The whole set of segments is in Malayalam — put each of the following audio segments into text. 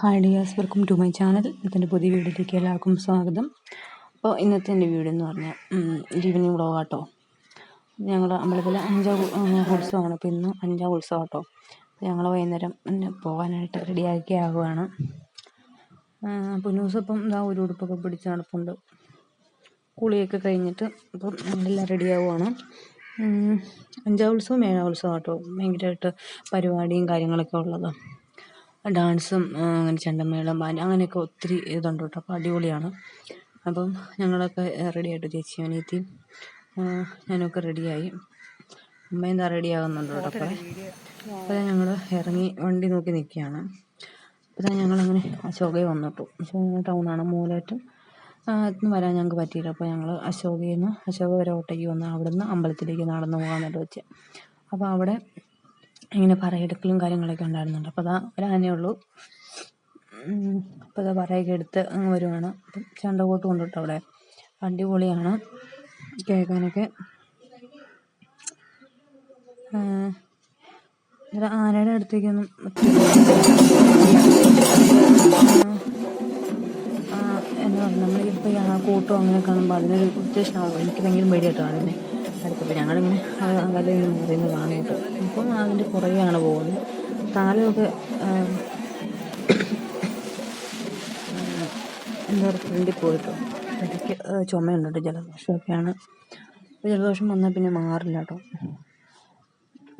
Hi dears, welcome to my channel. ഇന്നത്തെ പുതിയ വീഡിയോയിലേക്ക് എല്ലാവർക്കും സ്വാഗതം. അപ്പോൾ ഇന്നത്തെ എൻ്റെ വീഡിയോ എന്ന് പറഞ്ഞാൽ ഈവനിങ് വ്ളോഗ് ആട്ടോ. ഞങ്ങൾ അമ്പലത്തിൽ 5ാം ഉത്സവമാണ്. അപ്പോൾ ഇന്ന് 5ാം ഉത്സവം ആട്ടോ. ഞങ്ങൾ വൈകുന്നേരം പോകാനായിട്ട് റെഡിയാക്കി ആവുകയാണ്. പുന്നൂസ് ഇപ്പം ഇതാ ഒരു ഉടുപ്പൊക്കെ പിടിച്ച് നടപ്പുണ്ട്. കുളിയൊക്കെ കഴിഞ്ഞിട്ട് അപ്പം ഞങ്ങളെല്ലാം റെഡിയാവുകയാണ്. 5ാം ഉത്സവം 7ാം ഉത്സവം ആട്ടോ. ഭയങ്കരമായിട്ട് പരിപാടിയും കാര്യങ്ങളൊക്കെ ഉള്ളതാണ്. ഡാൻസും അങ്ങനെ ചെണ്ടമേളം അങ്ങനെയൊക്കെ ഒത്തിരി ഇതുണ്ട് കേട്ടോ. അപ്പോൾ അടിപൊളിയാണ്. അപ്പം ഞങ്ങളൊക്കെ റെഡി ആയിട്ട് ചേച്ചി അനിയത്തിയും ഞാനൊക്കെ റെഡിയായി. അമ്മ എന്താ റെഡി ആകുന്നുണ്ട് കേട്ടോ. അപ്പോൾ ഞങ്ങൾ ഇറങ്ങി വണ്ടി നോക്കി നിൽക്കുകയാണ്. അപ്പോൾ ഞങ്ങളങ്ങനെ അശോകയിൽ വന്നിട്ടു. അശോക ടൗണാണ്. മൂലേറ്റം അതിന് വരാൻ ഞങ്ങൾക്ക് പറ്റിയില്ല. അപ്പോൾ ഞങ്ങൾ അശോകയിൽ നിന്ന് അശോക വരെ ഓട്ടോയ്ക്ക് വന്ന് അവിടെ നിന്ന് അമ്പലത്തിലേക്ക് നടന്നു പോകാമെന്നിട്ട് വെച്ച്. അപ്പോൾ അവിടെ ഇങ്ങനെ പറയെടുക്കലും കാര്യങ്ങളൊക്കെ ഉണ്ടായിരുന്നുണ്ട്. അപ്പോൾ അതാ ഒരാനേ ഉള്ളൂ. അപ്പോൾ അതാ പറയൊക്കെ എടുത്ത് വരുവാണ്. അപ്പം ചെണ്ടകോട്ട് കൊണ്ടിട്ട് അവിടെ അടിപൊളിയാണ് കേൾക്കാനൊക്കെ. ആനയുടെ അടുത്തേക്കൊന്നും എന്താ പറയുക, നമ്മളിപ്പോൾ ആ കൂട്ടോ അങ്ങനെ കാണുമ്പോൾ അതിനൊരു ഉദ്ദേശമാകും. എനിക്ക് ഭയങ്കര പേടിയായിട്ടോ അതിനെ അടുത്തപ്പോൾ ഞങ്ങളിങ്ങനെ അകലിൽ നിന്ന് പറയുന്നത് കാണുന്നുണ്ട്. ഇപ്പം അതിൻ്റെ പുറകെയാണ് പോകുന്നത്. കാലമൊക്കെ എന്താ പറയുക ഫ്രണ്ടിൽ പോയിട്ടോ. ഇടയ്ക്ക് ചുമയുണ്ട്, ജലദോഷമൊക്കെയാണ്. അപ്പോൾ ജലദോഷം വന്നാൽ പിന്നെ മാറില്ല കേട്ടോ.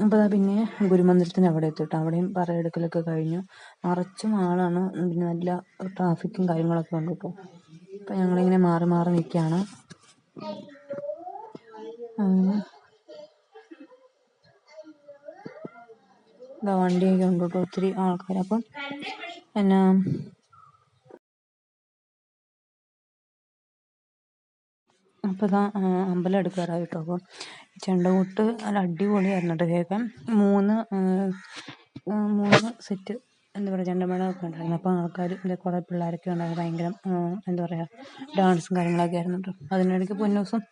അപ്പോൾ അതാ പിന്നെ ഗുരുമന്ദിരത്തിന് അവിടെ എത്തിട്ടോ. അവിടെയും പറയെടുക്കലൊക്കെ കഴിഞ്ഞു. നിറച്ചും ആളാണ്. പിന്നെ നല്ല ട്രാഫിക്കും കാര്യങ്ങളൊക്കെ ഉണ്ട് കേട്ടോ. അപ്പോൾ ഞങ്ങളിങ്ങനെ മാറി മാറി നിൽക്കുകയാണ്. വണ്ടിയൊക്കെ ഉണ്ട് കേട്ടോ, ഒത്തിരി ആൾക്കാർ. അപ്പം എന്നാ അപ്പോൾ ഇതാ അമ്പലം എടുക്കാറായി കേട്ടോ. അപ്പം ചെണ്ടകൊട്ട് നല്ല അടിപൊളിയായിരുന്നു കേട്ടോ കേൾക്കാൻ. 3 സെറ്റ് എന്താ പറയുക ചെണ്ടമേളമൊക്കെ ഉണ്ടായിരുന്നു. അപ്പോൾ ആൾക്കാർ കുറേ പിള്ളേരൊക്കെ ഉണ്ടായിരുന്നു. ഭയങ്കര എന്താ പറയുക ഡാൻസും കാര്യങ്ങളൊക്കെ ആയിരുന്നു കേട്ടോ. അതിനിടയ്ക്ക് പൊന്നൂസും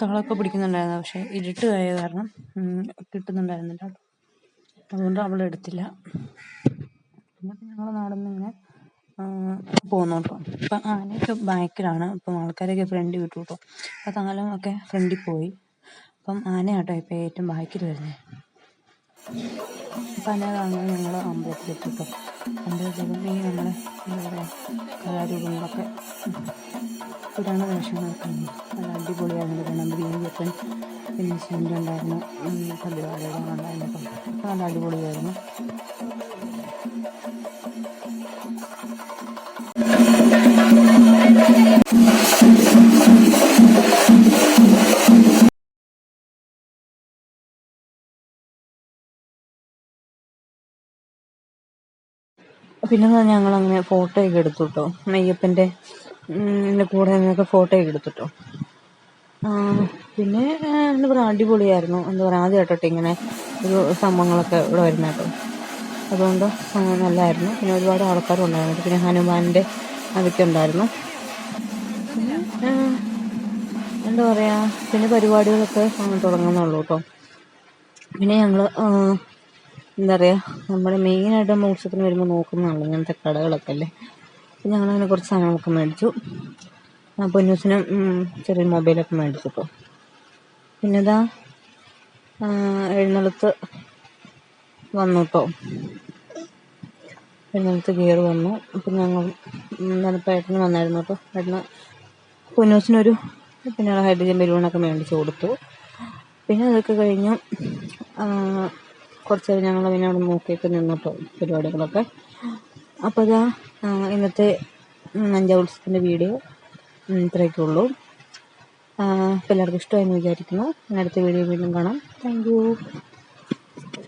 താളമൊക്കെ പിടിക്കുന്നുണ്ടായിരുന്നു. പക്ഷേ ഇരുട്ട് ആയ കാരണം കിട്ടുന്നുണ്ടായിരുന്നില്ല കേട്ടോ. അതുകൊണ്ട് അവളെടുത്തില്ല. എന്നിട്ട് ഞങ്ങൾ നടന്നിങ്ങനെ പോന്നു കേട്ടോ. അപ്പം ആനയൊക്കെ ബാക്കിലാണ്. അപ്പം ആൾക്കാരൊക്കെ ഫ്രണ്ടിൽ വിട്ടു കേട്ടോ. അപ്പം താലമൊക്കെ ഫ്രണ്ടിൽ പോയി. അപ്പം ആനയാട്ടോ ഇപ്പം ഏറ്റവും ബാക്കിൽ വരുന്നത്. അപ്പം ആന കാണുന്നത് ഞങ്ങൾ അമ്പലത്തിലെത്തി കേട്ടോ. അമ്പലത്തിലും ഈ നമ്മളെ എന്താ പറയുക കലാരൂപങ്ങളൊക്കെ പുരാണ വേഷങ്ങളൊക്കെ ഉണ്ട്. നല്ല അടിപൊളിയായിരുന്നു. നമ്മുടെ ബിജെപ്പൻ പിന്നെ ശിവനുണ്ടായിരുന്നു, പരിപാടികളുണ്ടായിരുന്നു. അപ്പം നല്ല അടിപൊളിയായിരുന്നു. പിന്നെ ഞങ്ങളങ്ങനെ ഫോട്ടോയൊക്കെ എടുത്തു കേട്ടോ. അയ്യപ്പൻ്റെ കൂടെ നിന്നൊക്കെ ഫോട്ടോയൊക്കെ എടുത്തിട്ടോ. പിന്നെ എന്താ പറയുക അടിപൊളിയായിരുന്നു. എന്താ പറയുക ആദ്യമായിട്ടോ ഇങ്ങനെ ഒരു സംഭവങ്ങളൊക്കെ ഇവിടെ വരുന്ന കേട്ടോ. അതുകൊണ്ട് നല്ലതായിരുന്നു. പിന്നെ ഒരുപാട് ആൾക്കാരും ഉണ്ടായിരുന്നു. പിന്നെ ഹനുമാൻ്റെ അതൊക്കെ ഉണ്ടായിരുന്നു. എന്താ പറയുക പിന്നെ പരിപാടികളൊക്കെ തുടങ്ങുന്നുള്ളൂ കേട്ടോ. പിന്നെ ഞങ്ങൾ എന്താ പറയുക നമ്മുടെ മെയിനായിട്ട് നമ്മൾ ഉത്സവത്തിന് വരുമ്പോൾ നോക്കുന്നതാണല്ലോ ഇങ്ങനത്തെ കടകളൊക്കെ അല്ലേ. അപ്പം ഞങ്ങളങ്ങനെ കുറച്ച് സാധനങ്ങളൊക്കെ മേടിച്ചു. പൊന്നൂസിനും ചെറിയ മൊബൈലൊക്കെ മേടിച്ചു കേട്ടോ. പിന്നെ ഇതാ എഴുന്നള്ളത്ത് വന്നു കേട്ടോ. എഴുന്നള്ളത്ത് കയറി വന്നു. അപ്പം ഞങ്ങൾ ഇപ്പം ഏട്ടന് വന്നായിരുന്നു കേട്ടോ. ഏട്ടന് പൊന്നൂസിനൊരു പിന്നെ ഹൈഡ്രജൻ ബലൂണൊക്കെ മേടിച്ച് കൊടുത്തു. പിന്നെ അതൊക്കെ കഴിഞ്ഞു കുറച്ച് ഞങ്ങൾ പിന്നെ അവിടെ നോക്കിയൊക്കെ നിന്നിട്ടോ പരിപാടികളൊക്കെ. അപ്പോൾ ഇതാ ഇന്നത്തെ 5ാം ഉത്സവത്തിൻ്റെ വീഡിയോ ഇത്രയൊക്കെ ഉള്ളൂ. അപ്പോൾ എല്ലാവർക്കും ഇഷ്ടമായെന്ന് വിചാരിക്കുന്നു. അടുത്ത വീഡിയോ വീണ്ടും കാണാം. Thank you.